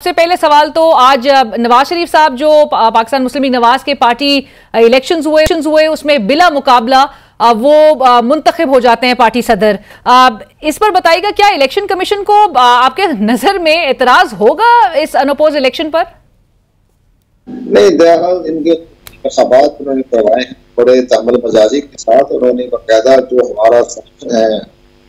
सबसे पहले सवाल तो आज नवाज शरीफ साहब जो पाकिस्तान मुस्लिम लीग नवाज के पार्टी इलेक्शंस हुए उसमें बिला मुकाबला वो मुंतखब हो जाते हैं पार्टी सदर। इस पर बताइएगा, क्या इलेक्शन कमीशन को आपके नजर में एतराज होगा इस अनअपोज इलेक्शन पर? नहीं, दरअसल इनके इंतखाबात उन्होंने करवाए हैं बड़े तहम्मुल मजाजी के साथ। उन्होंने बाकायदा जो हमारा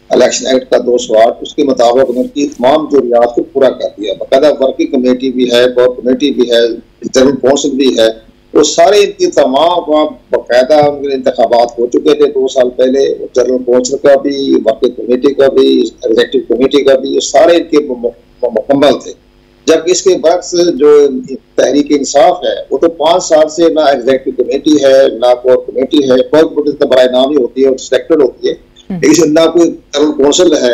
इलेक्शन एक्ट का 208 उसके मुताबिक उनकी तमाम जरूरियात को पूरा कर दिया। बाकायदा वर्किंग कमेटी भी है, कोर कमेटी भी है, जनरल कौंसिल भी है, वो सारे इनकी तमाम बाकायदा उनके इंतखाबात हो चुके थे 2 साल पहले। जनरल कौंसिल का भी, वर्किंग कमेटी का भी, एग्जीक्यूटिव कमेटी का भी, ये सारे इनके मुकम्मल थे। जब इसके बरक्स जो तहरीक इंसाफ है वो तो 5 साल से ना एग्जीक्यूटिव कमेटी है ना कोर कमेटी है। कोर कमेटी तो बराए नाम ही होती है और सिलेक्टेड होती है, लेकिन ना कोई जनरल कौंसिल है।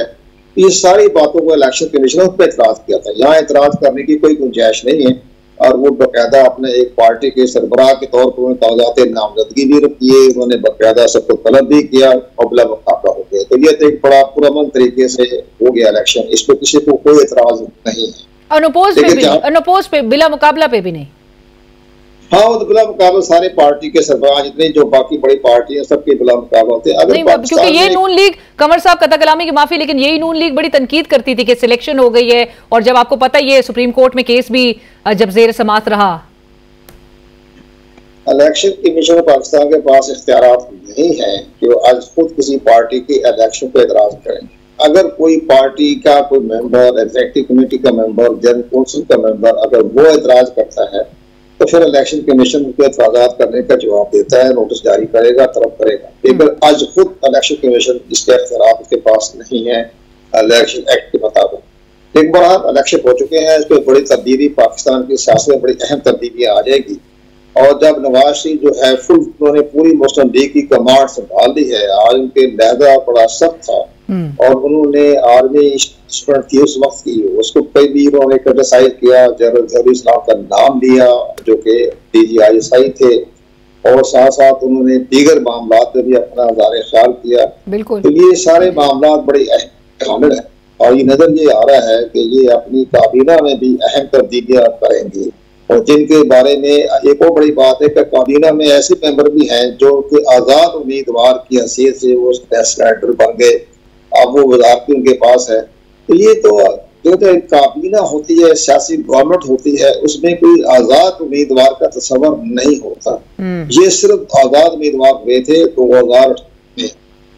ये सारी बातों को इलेक्शन कमीशन ने उस पर एतराज किया था। यहाँ एतराज करने की कोई गुंजाइश नहीं है और वो बाकायदा अपने एक पार्टी के सरबराह के तौर पर उन्होंने कागजात नामजदगी भी किए, उन्होंने बाकायदा सबको तलब भी किया और बिला मुकाबला हो गए। तो ये तो एक बड़ा पुरअमन तरीके से हो गया इलेक्शन, इस पर किसी को कोई एतराज नहीं है। अनअपोज पे बिला मुकाबला पे भी नहीं? हाँ, वो तो बिला मुकाबला सारे पार्टी के सरबराह जितने जो बाकी बड़ी पार्टी है सबके बिला मुकाबला होते हैं। नहीं, क्योंकि ये नून लीग, कमर साहब कथा कलामी की माफी, लेकिन यही नून लीग बड़ी तनकीद करती थी कि सिलेक्शन हो गई है, और जब आपको पता है ये सुप्रीम कोर्ट में केस भी जब जेर समात रहा। इलेक्शन कमीशन पाकिस्तान के पास इख्तियारात नहीं है कि वो आज खुद किसी पार्टी के इलेक्शन पर एतराज करें। अगर कोई पार्टी का कोई मेंबर, एग्जीक्यूटिव कमेटी का मेंबर, जनरल कौंसिल का मेंबर अगर वो एतराज करता है तो फिर इलेक्शन कमीशन उनके एतराज़ात करने का जवाब देता है, नोटिस जारी करेगा, तलब करेगा। लेकिन आज खुद इलेक्शन कमीशन इसके इख्तियारात उसके पास नहीं है इलेक्शन एक्ट के मुताबिक। एक बार इलेक्शन हो चुके हैं, इस पर बड़ी तब्दीली पाकिस्तान की सियासत में बड़ी अहम तब्दीली आ जाएगी। और जब नवाज शरीफ जो है फुल उन्होंने पूरी मुस्लिम लीग की कमांड संभाल ली है, आज उनके लहजा बड़ा सख्त था और उन्होंने आर्मी थी उस वक्त की, उसको कई भी उन्होंने क्रिटिसाइज किया। जनरल जहूर इस्लाम का नाम लिया जो कि DGI थे, और साथ साथ उन्होंने दीगर मामलात में भी अपना ज़ाहिर ख्याल किया। बिल्कुल, तो ये सारे मामलात बड़े अहम है और ये नजर ये आ रहा है कि ये अपनी काबीना में भी अहम तब्दीलियां करेंगे। और जिनके बारे में एक और बड़ी बात है कि काबीना में ऐसे मेंबर भी हैं जो कि आज़ाद उम्मीदवार की हैसियत से वो प्रेसिडेंट बन गए, अब वो वज़ारत उनके पास है। तो ये तो जो काबीना होती है, सियासी गवर्नमेंट होती है, उसमें कोई आज़ाद उम्मीदवार का तस्वर नहीं होता। ये सिर्फ आज़ाद उम्मीदवार हुए थे 2008 में,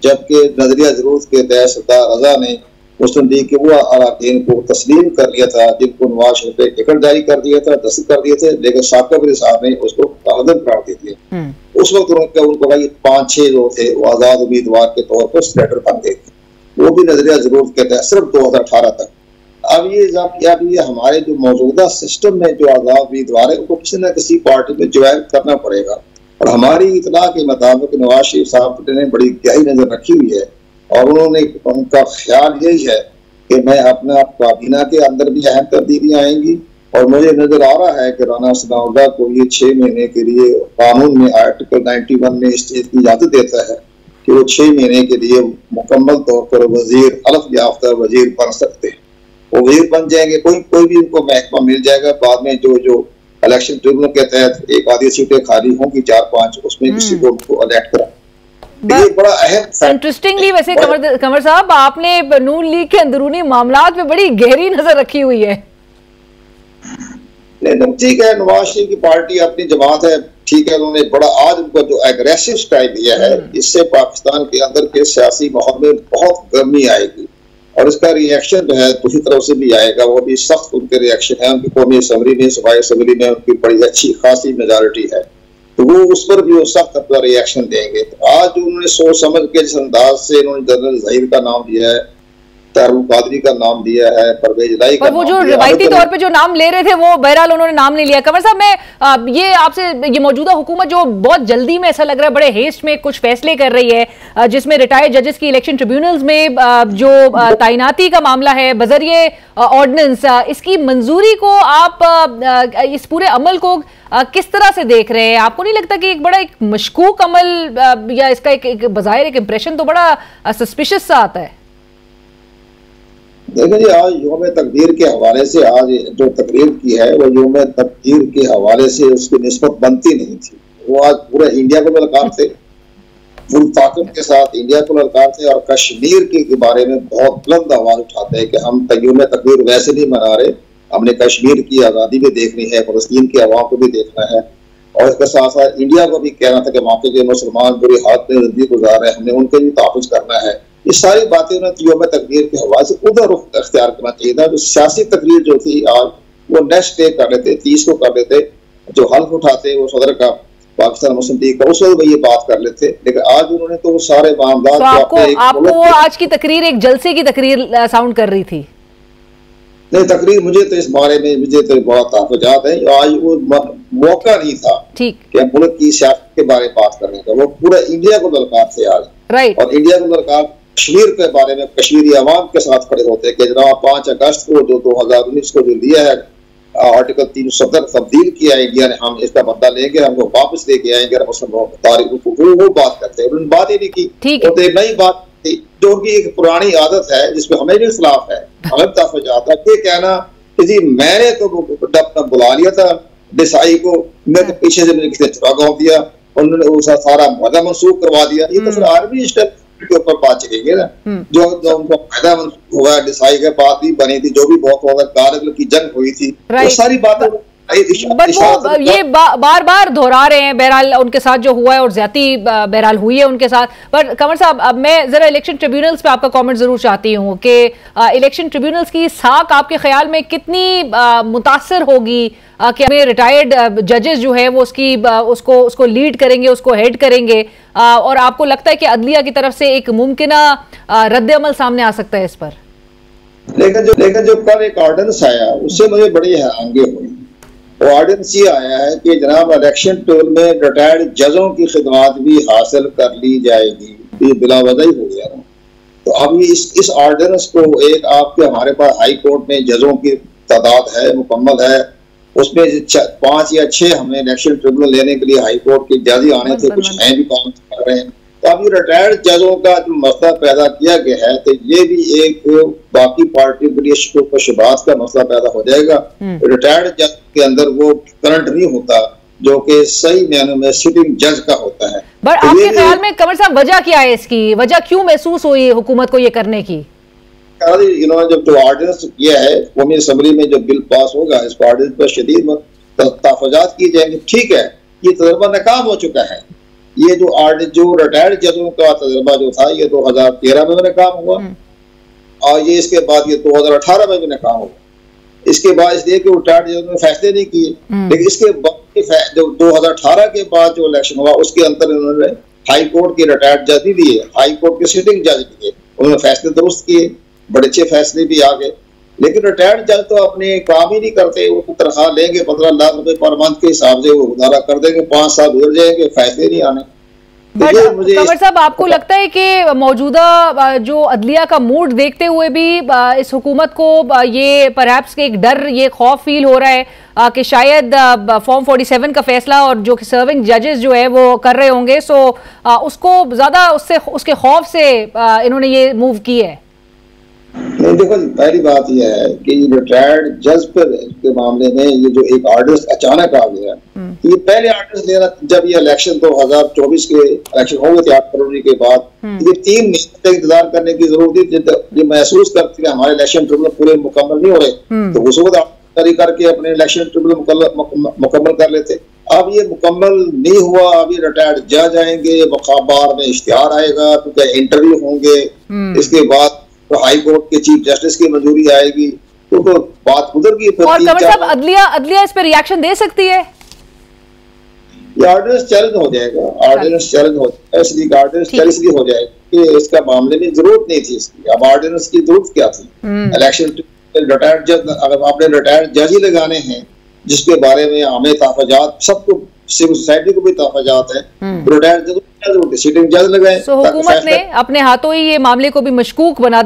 जबकि नजरिया जरूरत के तहत सरदार रजा ने मुस्लिम लीग के वो अरकान को तस्लीम कर लिया था जिनको नवाज शरीफ पे टिकट जारी कर दिया था, दस्तखत कर दिए थे, लेकिन साकिब अली साहब ने उसको नामजद करार दे दिया। उस वक्त उनको भाई 5-6 जो थे वो आज़ाद उम्मीदवार के तौर पर सेनेटर बन गए थे, वो भी नजरिया जरूरत के तहत सिर्फ 2018 तक। अब ये हमारे जो मौजूदा सिस्टम में जो आज़ाद उम्मीदवार है उनको किसी न किसी पार्टी में ज्वाइन करना पड़ेगा। और हमारी इतला के मुताबिक नवाज शरीफ साहब ने बड़ी गहरी नजर रखी हुई है और उनका ख्याल यही है कि मैं अपना काबीना के अंदर भी अहम तब्दीलियां आएंगी। और मुझे नजर आ रहा है कि राना सनाउल्लाह को ये 6 महीने के लिए कानून में आर्टिकल 91 में इस चीज की इजाजत देता है कि वो 6 महीने के लिए मुकम्मल तौर पर वजीर हलफ याफ्ता वजीर बन सकते हैं। वो वजीर बन जाएंगे, कोई भी उनको महकमा मिल जाएगा। बाद में जो इलेक्शन ट्रिब्यूनल के तहत एक आधी सीटें खाली होंगी 4-5, उसमें किसी को उनको इलेक्ट करा। ये बड़ा अहम इंटरेस्टिंगली वैसे कमर साहब, आपने नून लीग के अंदरूनी मामलात में बड़ी गहरी नजर रखी हुई है। नहीं, ठीक है, नवाज शरीफ की पार्टी अपनी जमात है, ठीक है, उन्होंने बड़ा आज उनको जो एग्रेसिव स्टाइल दिया है, इससे पाकिस्तान के अंदर के सियासी माहौल में बहुत गर्मी आएगी और इसका रिएक्शन जो है दूसरी तरफ से भी आएगा, वो भी सख्त उनके रिएक्शन है। उनकी कौमी असम्बली में, सूबाई असम्बली में उनकी बड़ी अच्छी खासी मेजॉरिटी है, तो वो उस पर भी वो सख्त अपना रिएक्शन देंगे। तो आज जो उन्होंने सोच समझ के जिस अंदाज से उन्होंने जनरल ज़हीर का नाम दिया है, तारुल कादरी का नाम दिया है, परवेज इलाही का, वो जो रिवायती तौर पे जो नाम ले रहे थे वो बहरहाल उन्होंने नाम नहीं लिया। कमर साहब, मैं ये आपसे, ये मौजूदा हुकूमत जो बहुत जल्दी में ऐसा लग रहा है बड़े हेस्ट में कुछ फैसले कर रही है, जिसमें रिटायर्ड जजेस की इलेक्शन ट्रिब्यूनल्स में जो तैनाती का मामला है बजरिए ऑर्डिनेंस, इसकी मंजूरी को आप इस पूरे अमल को किस तरह से देख रहे हैं? आपको नहीं लगता कि एक बड़ा एक मशकूक अमल या इसका एक बज़ाहिर एक इंप्रेशन तो बड़ा सस्पिशियस सा आता है? देखिए जी, आज योम तकदीर के हवाले से आज जो तकरीर की है वो योम तकदीर के हवाले से उसकी निस्बत बनती नहीं थी। वो आज पूरे इंडिया को ललकार थे, पूरी ताकत के साथ इंडिया को ललकार थे और कश्मीर के बारे में बहुत बुलंद आवाज उठाते हैं कि हम योम तकदीर वैसे नहीं मना रहे, हमने कश्मीर की आज़ादी भी देखनी है, फलस्तीन की आवाम को भी देखना है। और इसके साथ साथ इंडिया को भी कहना था कि वहाँ के जो मुसलमान बुरी हालत में जिंदगी गुजार रहे हैं, हमने उनके भी तहफ़्फ़ुज़ करना है। ये सारी बातें उन्हें योम तकदीर के हवाले से उधर रुख अख्तियार करना चाहिए था। जो सियासी तकरीर जो थी आज वो नेक्स्ट डे कर लेते, 30 को कर लेते, जो हल्फ उठाते वो सदर का पाकिस्तान मुस्लिम लीग का, उस वक्त ये बात कर लेते। लेकिन आज उन्होंने तो सारे मामला आपको वो आज की तकरीर एक जलसे की तकरीर साउंड कर रही थी। नहीं, तकरीर मुझे तो इस बारे में मुझे तो बहुत ताफ़ुजात है। आज वो मौका नहीं था कि मुल्क की सियासत के बारे में बात करने का, वो पूरा इंडिया को दरकार थे आज। राइट। और इंडिया को दरकार कश्मीर के बारे में कश्मीरी अवाम के साथ खड़े होते कि जनाब 5 अगस्त को जो 2019 को जो दिया है आर्टिकल 370 तब्दील किया है इंडिया ने, हम इसका बदला लेंगे, हमको वापस लेके आएंगे तारीख को, वो बात करते हैं। उन्होंने बात ही नहीं की। तो एक नई बात थी जो कि एक पुरानी आदत है जिसमें हमें भी खिलाफ है, हमें तफजात है ये कहना कि जी मैंने तो बुला लिया था देसाई को, मेरे पीछे से मैंने किसी चुरा गाँव दिया, उन्होंने वो सारा मुआहदा मनसूख करवा दिया। ये तो फिर आर्मी स्टेप के ऊपर बात चलेगी ना, जो उनको फायदा हुआ देसाई के पास भी बनी थी, जो भी बहुत ज्यादा कारगिल की जंग हुई थी, वो सारी बातें वो ये बार बार दोहरा रहे हैं। बहरहाल उनके साथ जो हुआ है और ज्यादा बहरहाल हुई है उनके साथ। पर कमर साहब, अब मैं जरा इलेक्शन ट्रिब्यूनल्स पे आपका कमेंट जरूर चाहती हूँ कि इलेक्शन ट्रिब्यूनल्स की साख आपके ख्याल में कितनी मुतासर होगी कि हमें रिटायर्ड जजेस जो है वो उसको लीड करेंगे, उसको हेड करेंगे, और आपको लगता है कि अदलिया की तरफ से एक मुमकिना रद्द अमल सामने आ सकता है इस पर? लेकिन जो कल एक ऑर्डिनेंस आया उससे मुझे बड़ी हैरानगी हुई। वो ऑर्डिनेंस ये आया है कि जनाब इलेक्शन टूल में रिटायर्ड जजों की खिदमात भी हासिल कर ली जाएगी। ये बिला वजह ही हो गया ना। तो अब इस ऑर्डिनेंस को एक आपके हमारे पास हाई कोर्ट में जजों की तादाद है, मुकम्मल है, उसमें 5 या 6 हमें इलेक्शन ट्रिब्यूनल लेने के लिए हाई कोर्ट के जज ही आने थे, कुछ हैं भी काम कर रहे हैं। तो अब ये रिटायर्ड जजों का जो मसला पैदा किया गया है तो ये भी एक बाकी पार्टी के लिए शुबात का मसला पैदा हो जाएगा। रिटायर्ड जज के अंदर वो करंट नहीं होता जो कि सही मायनों में सिटिंग जज का होता है। बट तो आपके ख्याल में कमर साहब वजह क्या है इसकी? वजह क्यों महसूस हुई हुकूमत को ये करने की? इन्होंने जब जो ऑर्डिनेंस किया है कौमी असम्बली में जो बिल पास होगा इस ऑर्डिनेंस पर शदीद तहफ़्फ़ुज़ात की जाएंगे। ठीक है, ये तजर्बा नाकाम हो चुका है। ये जो रिटायर्ड जजों का तजर्बा जो था ये 2013 में नाकाम हुआ और ये इसके बाद ये 2018 में भी नाकाम हुआ। इसके बाद इसलिए कि रिटायर्ड जजों ने फैसले नहीं किए, लेकिन इसके बाद जो 2018 के बाद जो इलेक्शन हुआ उसके अंदर इन्होंने हाई कोर्ट के रिटायर्ड जज भी दिए, हाई कोर्ट के सिटिंग जज दिए, उन्होंने फैसले दुरुस्त किए, बड़े अच्छे फैसले भी आ गए। लेकिन रिटायर्ड जज तो अपने काम ही नहीं करते, वो तनख्वाह लेंगे 15 लाख रुपए पर मंथ के हिसाब से वो गुजारा कर देंगे, 5 साल गुजर जाएंगे, फैसले नहीं आने। कमर साहब, आपको लगता है कि मौजूदा जो अदलिया का मूड देखते हुए भी इस हुकूमत को ये परहैप्स एक डर, ये खौफ फील हो रहा है कि शायद फॉर्म 47 का फैसला और जो सर्विंग जजेस जो है वो कर रहे होंगे, सो उसको ज्यादा उसके खौफ से इन्होंने ये मूव की है? नहीं, देखो पहली बात यह है कि रिटायर्ड जज के मामले में ये जो एक ऑर्डर अचानक आ गया, ये पहले ऑर्डर लेना जब ये इलेक्शन 2024 के इलेक्शन हो गए थे 8 फरवरी के बाद, ये 3 महीने तक इंतजार करने की जरूरत थी। ये महसूस करते कि हमारे इलेक्शन ट्रिब्यूनल पूरे मुकम्मल नहीं हो रहे, तो उस वक्त जारी करके अपने इलेक्शन ट्रिब्यूनल मुकम्मल कर लेते। अब ये मुकम्मल नहीं हुआ, अभी रिटायर्ड जज आएंगे, बार में इश्तिहार आएगा, तो इंटरव्यू होंगे, इसके बाद तो हाई कोर्ट के चीफ जस्टिस की मंजूरी आएगी, तो बात गुजर गई। और कमर साहब, अदलिया इस पे रिएक्शन दे सकती है? ये ऑर्डिनेंस चैलेंज हो जाएगा, ऑर्डिनेंस चैलेंज हो जाएगा, इसलिए ऑर्डिनेंस चैलेंज हो जाएगा कि इसका मामले में जरूरत नहीं थी इसकी। अब ऑर्डिनेंस की जरूरत क्या थी? इलेक्शन रिटायर्ड जज, अगर आपने रिटायर्ड जज ही लगाने हैं जिसके बारे में हमें तहफ़्फ़ुज़ात, सबको सिविल सोसाइटी को भी तहफ़्फ़ुज़ात है, रिटायर्ड जज सिटिंग जज लगाए। हुकूमत ने अपने हाथों ही ये मामले को भी मशकूक बना